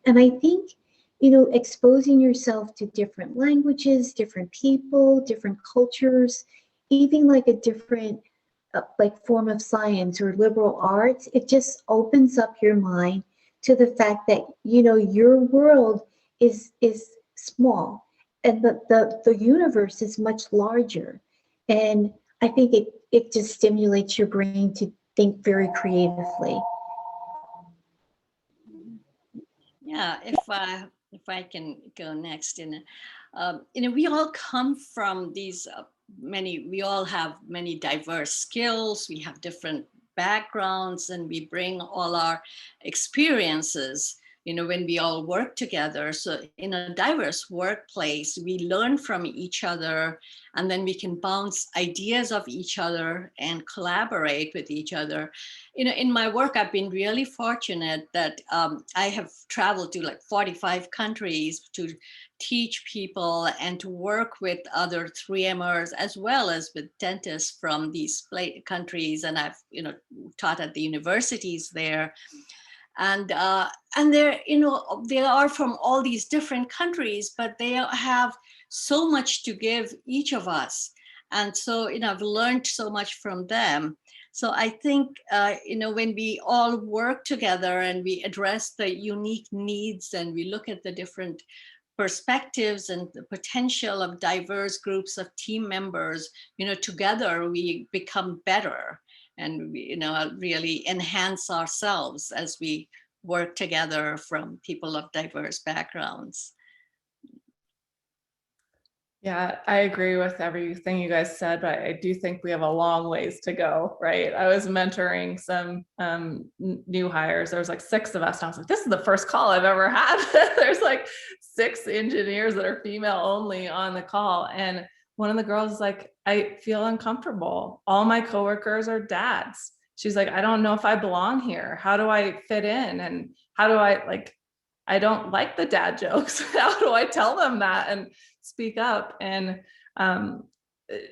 And I think, you know, exposing yourself to different languages, different people, different cultures, even like a different like form of science or liberal arts, it just opens up your mind to the fact that, you know, your world is small and the universe is much larger. And I think it just stimulates your brain to think very creatively. Yeah, if I can go next, you know, we all come from these we all have many diverse skills. We have different backgrounds, and we bring all our experiences, you know, when we all work together. So in a diverse workplace, we learn from each other, and then we can bounce ideas of each other and collaborate with each other. You know, in my work, I've been really fortunate that I have traveled to like 45 countries to teach people and to work with other 3Mers as well as with dentists from these countries. And I've, you know, taught at the universities there. And they're, you know, they are from all these different countries, but they have so much to give each of us. And so, you know, I've learned so much from them. So I think, you know, when we all work together and we address the unique needs and we look at the different perspectives and the potential of diverse groups of team members, you know, together we become better. And we, you know, really enhance ourselves as we work together from people of diverse backgrounds. Yeah, I agree with everything you guys said, but I do think we have a long ways to go, right? I was mentoring some new hires. There was like 6 of us, and I was like, this is the first call I've ever had. There's like 6 engineers that are female only on the call. And one of the girls is like, I feel uncomfortable. All my coworkers are dads. She's like, I don't know if I belong here. How do I fit in? And how do I don't like the dad jokes. How do I tell them that and speak up? And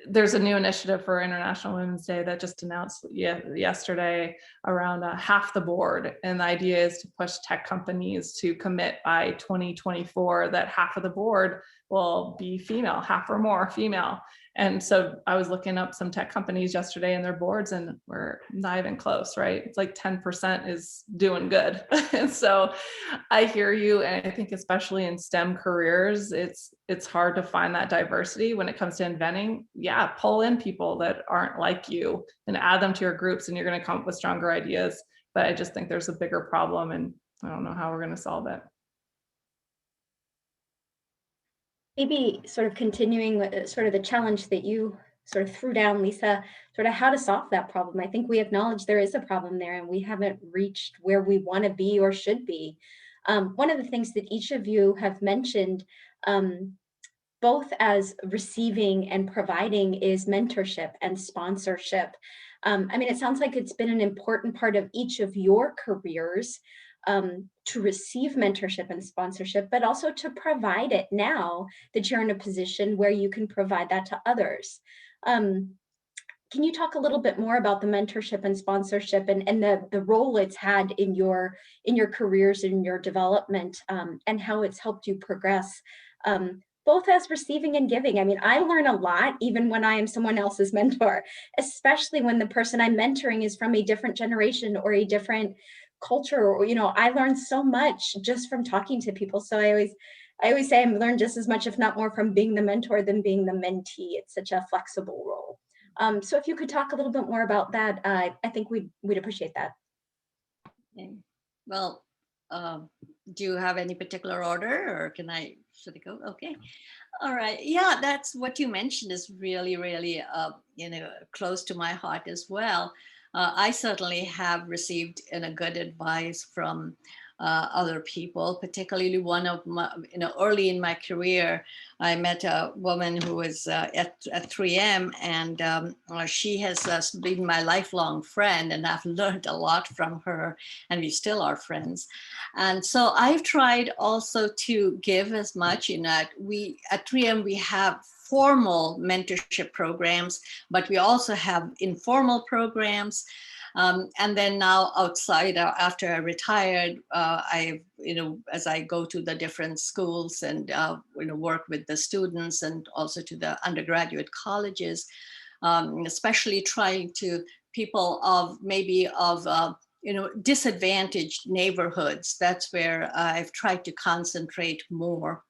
there's a new initiative for International Women's Day that just announced yesterday around half the board. And the idea is to push tech companies to commit by 2024 that half of the board will be female, half or more female. And so I was looking up some tech companies yesterday and their boards, and we're not even close, right? It's like 10% is doing good. And so I hear you. And I think especially in STEM careers, it's hard to find that diversity when it comes to inventing. Yeah, pull in people that aren't like you and add them to your groups, and you're going to come up with stronger ideas. But I just think there's a bigger problem, and I don't know how we're going to solve it. Maybe sort of continuing with sort of the challenge that you sort of threw down, Lisa, sort of how to solve that problem. I think we acknowledge there is a problem there and we haven't reached where we want to be or should be. One of the things that each of you have mentioned, both as receiving and providing, is mentorship and sponsorship. I mean, it sounds like it's been an important part of each of your careers to receive mentorship and sponsorship, but also to provide it now that you're in a position where you can provide that to others. Can you talk a little bit more about the mentorship and sponsorship and the role it's had in your careers, in your development, and how it's helped you progress, both as receiving and giving? I mean, I learn a lot even when I am someone else's mentor, especially when the person I'm mentoring is from a different generation or a different culture. Or, I learn so much just from talking to people. So I always say I learn just as much, if not more, from being the mentor than being the mentee. It's such a flexible role. So if you could talk a little bit more about that, I think we'd appreciate that. Okay. Well, do you have any particular order, or should I go? Okay. All right. Yeah, that's what you mentioned is really, really, close to my heart as well. I certainly have received good advice from other people, particularly one of my, early in my career, I met a woman who was at 3M, and she has been my lifelong friend, and I've learned a lot from her, and we still are friends. And so I've tried also to give as much. At 3M, we have formal mentorship programs, but we also have informal programs. And then now outside, after I retired, as I go to the different schools and, work with the students and also to the undergraduate colleges, especially trying to people of disadvantaged neighborhoods. That's where I've tried to concentrate more.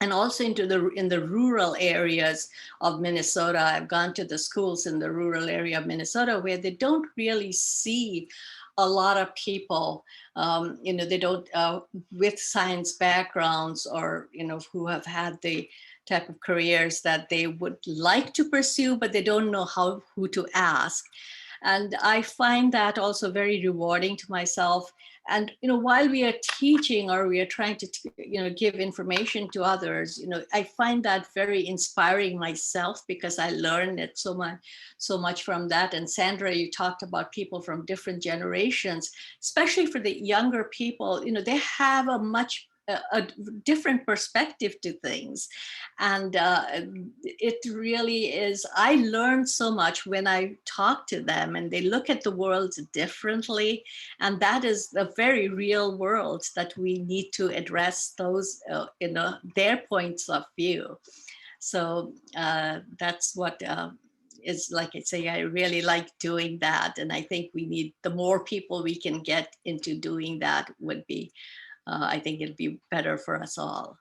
And also in the rural areas of Minnesota. I've gone to the schools in the rural area of Minnesota where they don't really see a lot of people, they don't, with science backgrounds or, who have had the type of careers that they would like to pursue, but they don't know who to ask. And I find that also very rewarding to myself. And, while we are teaching or we are trying to, give information to others, I find that very inspiring myself because I learned it so much from that. And Sandra, you talked about people from different generations, especially for the younger people, they have a different perspective to things. And it really is, I learned so much when I talk to them and they look at the world differently. And that is a very real world that we need to address those, their points of view. So that's what is, like I say, I really like doing that. And I think we need, the more people we can get into doing that would be, I think it'd be better for us all.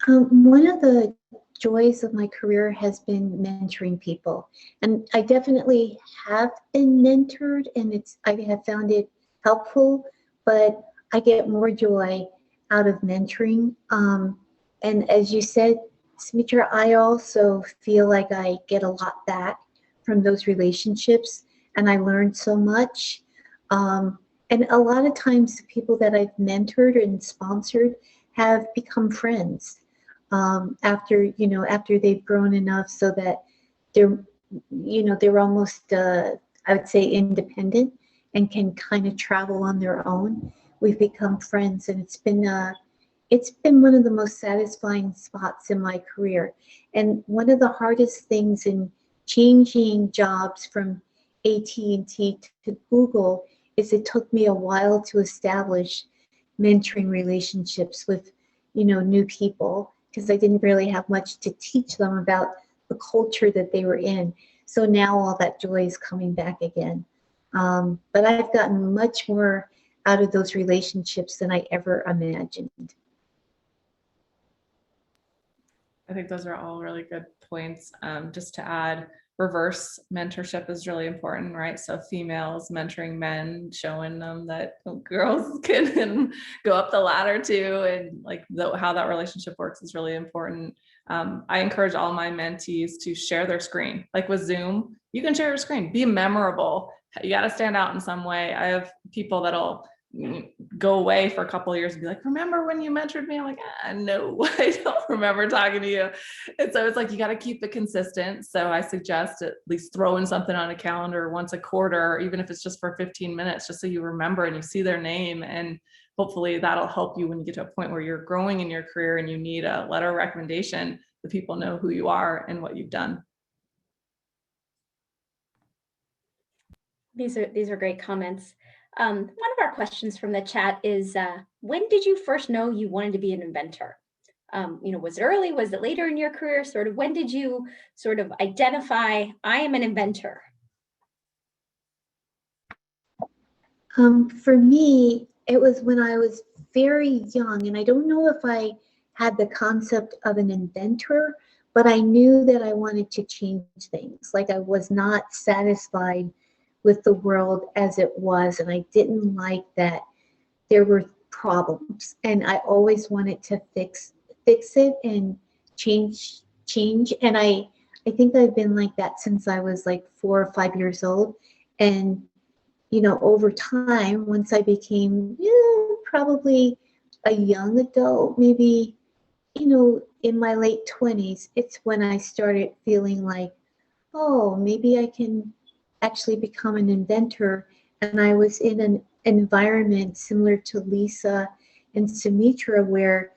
One of the joys of my career has been mentoring people, and I definitely have been mentored, and I have found it helpful, but I get more joy out of mentoring. And as you said, Sumitra, I also feel like I get a lot back from those relationships, and I learned so much. And a lot of times the people that I've mentored and sponsored have become friends after they've grown enough so that they're almost, I would say, independent and can kind of travel on their own. We've become friends, and it's been one of the most satisfying spots in my career. And one of the hardest things in changing jobs from AT&T to Google is it took me a while to establish mentoring relationships with, new people, because I didn't really have much to teach them about the culture that they were in. So now all that joy is coming back again. But I've gotten much more out of those relationships than I ever imagined. I think those are all really good points. Just to add, reverse mentorship is really important, right? So females mentoring men, showing them that girls can go up the ladder too, and like how that relationship works is really important. I encourage all my mentees to share their screen. Like with Zoom, you can share your screen, be memorable. You got to stand out in some way. I have people that'll go away for a couple of years and be like, remember when you mentored me? I'm like, no, I don't remember talking to you. And so it's like, you got to keep it consistent. So I suggest at least throwing something on a calendar once a quarter, even if it's just for 15 minutes, just so you remember and you see their name. And hopefully that'll help you when you get to a point where you're growing in your career and you need a letter of recommendation, the people know who you are and what you've done. These are great comments. One of our questions from the chat is, when did you first know you wanted to be an inventor? Was it early? Was it later in your career? Sort of, when did you sort of identify, I am an inventor? For me, it was when I was very young, and I don't know if I had the concept of an inventor, but I knew that I wanted to change things. Like I was not satisfied with the world as it was, and I didn't like that there were problems, and I always wanted to fix it and change. And I think I've been like that since I was like 4 or 5 years old. And over time, once I became probably a young adult, maybe in my late 20s, it's when I started feeling like, oh, maybe I can actually become an inventor. And I was in an environment similar to Lisa and Sumitra, where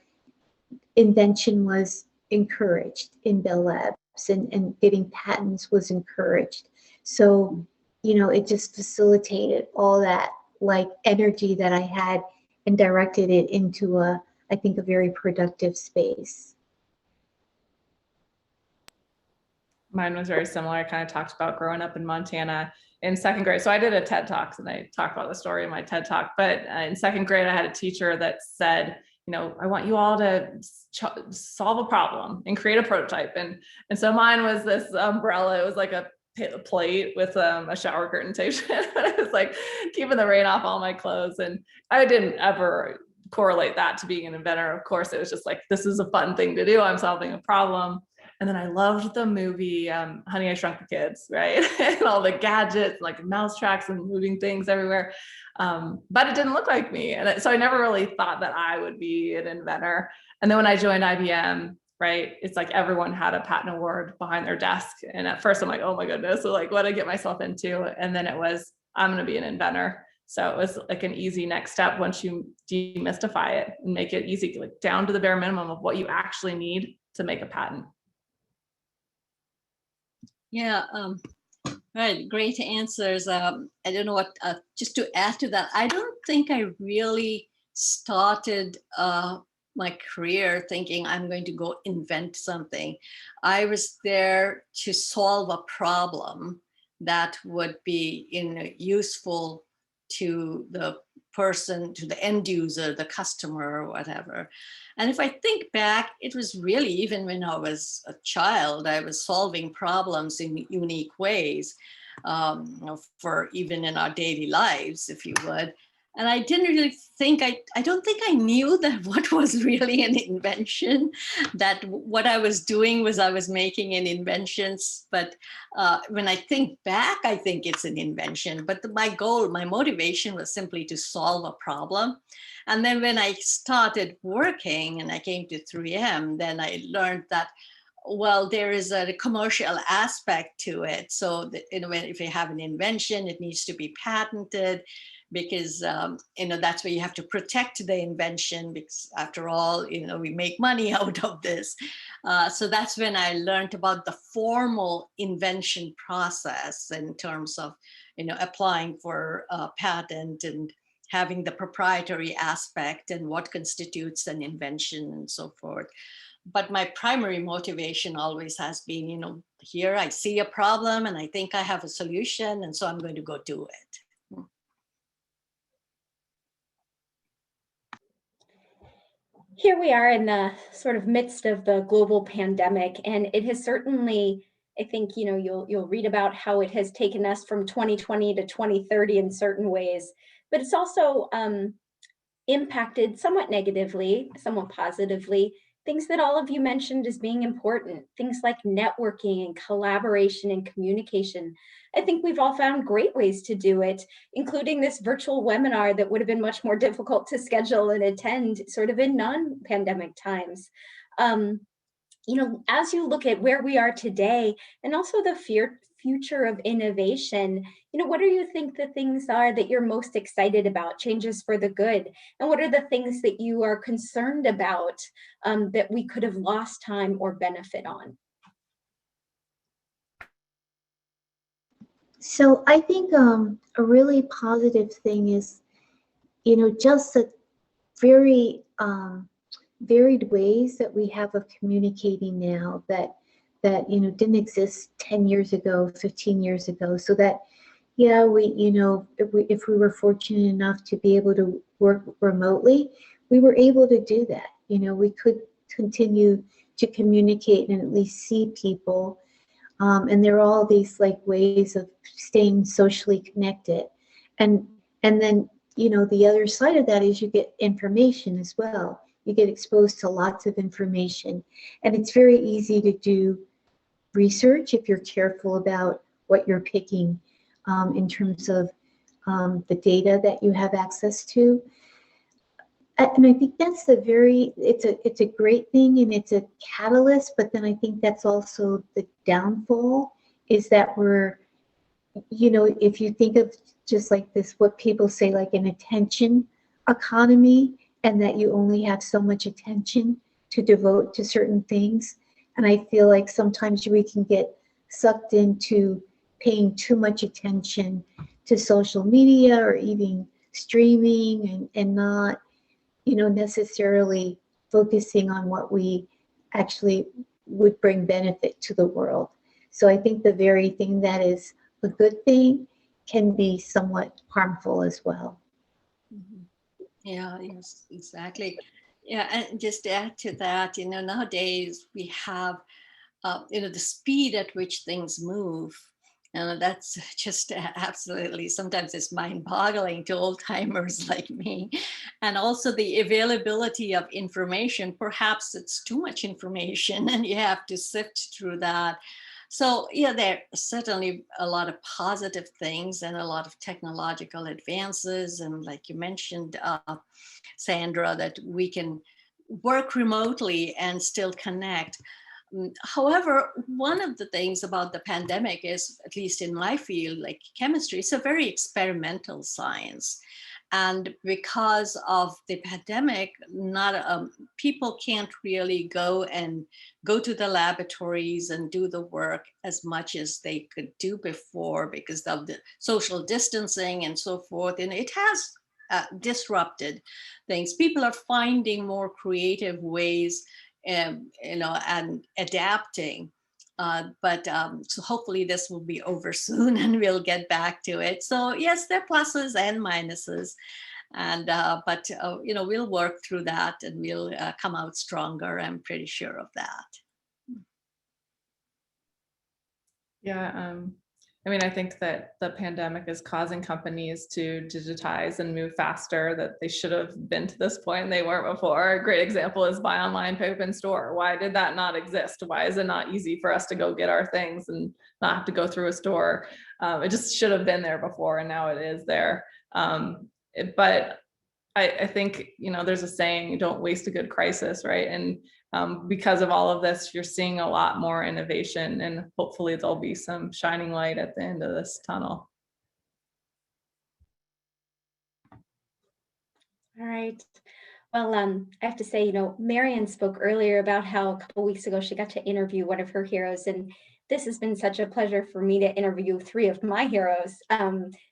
invention was encouraged in Bell Labs, and getting patents was encouraged. So, it just facilitated all that like energy that I had and directed it into I think a very productive space. Mine was very similar. I kind of talked about growing up in Montana in second grade. So I did a TED Talk, and I talked about the story in my TED Talk. But in second grade, I had a teacher that said, I want you all to solve a problem and create a prototype. And so mine was this umbrella. It was like a plate with a shower curtain taped. It was like keeping the rain off all my clothes. And I didn't ever correlate that to being an inventor. Of course, it was just like, this is a fun thing to do. I'm solving a problem. And then I loved the movie Honey, I Shrunk the Kids, right? And all the gadgets, like mouse tracks and moving things everywhere. But it didn't look like me. And so I never really thought that I would be an inventor. And then when I joined IBM, right, it's like everyone had a patent award behind their desk. And at first I'm like, oh my goodness, so like what did I get myself into? And then it was, I'm going to be an inventor. So it was like an easy next step once you demystify it and make it easy, like down to the bare minimum of what you actually need to make a patent. Yeah, right. Great answers. I don't know what, just to add to that, I don't think I really started my career thinking I'm going to go invent something. I was there to solve a problem that would be useful to the person, to the end user, the customer, or whatever. And if I think back, it was really, even when I was a child, I was solving problems in unique ways, for even in our daily lives, if you would. And I didn't really think, I don't think I knew that what was really an invention, that what I was doing was I was making an inventions. But when I think back, I think it's an invention. But my goal, my motivation was simply to solve a problem. And then when I started working and I came to 3M, then I learned that, well, there is a commercial aspect to it. So that, if you have an invention, it needs to be patented, because that's where you have to protect the invention, because after all, we make money out of this. So that's when I learned about the formal invention process in terms of applying for a patent and having the proprietary aspect and what constitutes an invention and so forth. But my primary motivation always has been, you know, here I see a problem and I think I have a solution, and so I'm going to go do it. Here we are in the sort of midst of the global pandemic, and it has certainly, I think, you know, you'll read about how it has taken us from 2020 to 2030 in certain ways, but it's also impacted somewhat negatively, somewhat positively, things that all of you mentioned as being important, things like networking and collaboration and communication. I think we've all found great ways to do it, including this virtual webinar that would have been much more difficult to schedule and attend sort of in non-pandemic times. You know, as you look at where we are today and also the future of innovation, you know, what do you think the things are that you're most excited about, changes for the good? And what are the things that you are concerned about that we could have lost time or benefit on? So I think a really positive thing is, you know, just the very varied ways that we have of communicating now that you know didn't exist 10 years ago, 15 years ago. So that, yeah, we, you know, if we were fortunate enough to be able to work remotely, we were able to do that. You know, we could continue to communicate and at least see people. And there are all these like ways of staying socially connected. And then, you know, the other side of that is you get information as well. You get exposed to lots of information. And it's very easy to do research if you're careful about what you're picking in terms of the data that you have access to. And I think that's it's a great thing and it's a catalyst, but then I think that's also the downfall is that we're, you know, if you think of just like this, what people say, like an attention economy, and that you only have so much attention to devote to certain things. And I feel like sometimes we can get sucked into paying too much attention to social media or even streaming and not, you know, necessarily focusing on what we actually would bring benefit to the world. So I think the very thing that is a good thing can be somewhat harmful as well. Mm-hmm. Yeah, yes, exactly. Yeah, and just to add to that, you know, nowadays we have, you know, the speed at which things move. And that's just absolutely, sometimes it's mind-boggling to old-timers like me. And also the availability of information. Perhaps it's too much information and you have to sift through that. So yeah, there are certainly a lot of positive things and a lot of technological advances. And like you mentioned, Sandra, that we can work remotely and still connect. However, one of the things about the pandemic is, at least in my field, like chemistry, it's a very experimental science. And because of the pandemic, people can't really go to the laboratories and do the work as much as they could do before because of the social distancing and so forth. And it has disrupted things. People are finding more creative ways, you know, and adapting. So hopefully this will be over soon and we'll get back to it. So yes, there are pluses and minuses, and but you know, we'll work through that and we'll come out stronger. I'm pretty sure of that. Yeah, I mean, I think that the pandemic is causing companies to digitize and move faster, that they should have been to this point and they weren't before. A great example is buy online, pick up in store. Why did that not exist? Why is it not easy for us to go get our things and not have to go through a store? It just should have been there before, and now it is there. But I think, you know, there's a saying, don't waste a good crisis, right? And because of all of this, you're seeing a lot more innovation, and hopefully there'll be some shining light at the end of this tunnel. All right. Well, I have to say, Marion spoke earlier about how a couple weeks ago she got to interview one of her heroes, and this has been such a pleasure for me to interview 3 of my heroes.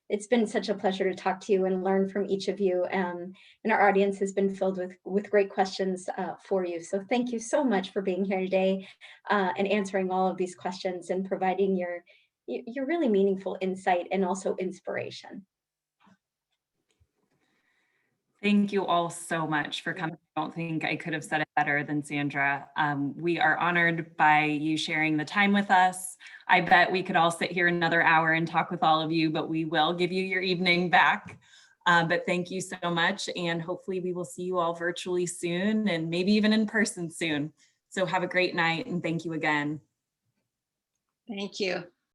It's been such a pleasure to talk to you and learn from each of you, and our audience has been filled with great questions for you. So thank you so much for being here today and answering all of these questions and providing your really meaningful insight and also inspiration. Thank you all so much for coming. I don't think I could have said it better than Sandra. We are honored by you sharing the time with us. I bet we could all sit here another hour and talk with all of you, but we will give you your evening back. But thank you so much. And hopefully we will see you all virtually soon and maybe even in person soon. So have a great night and thank you again. Thank you.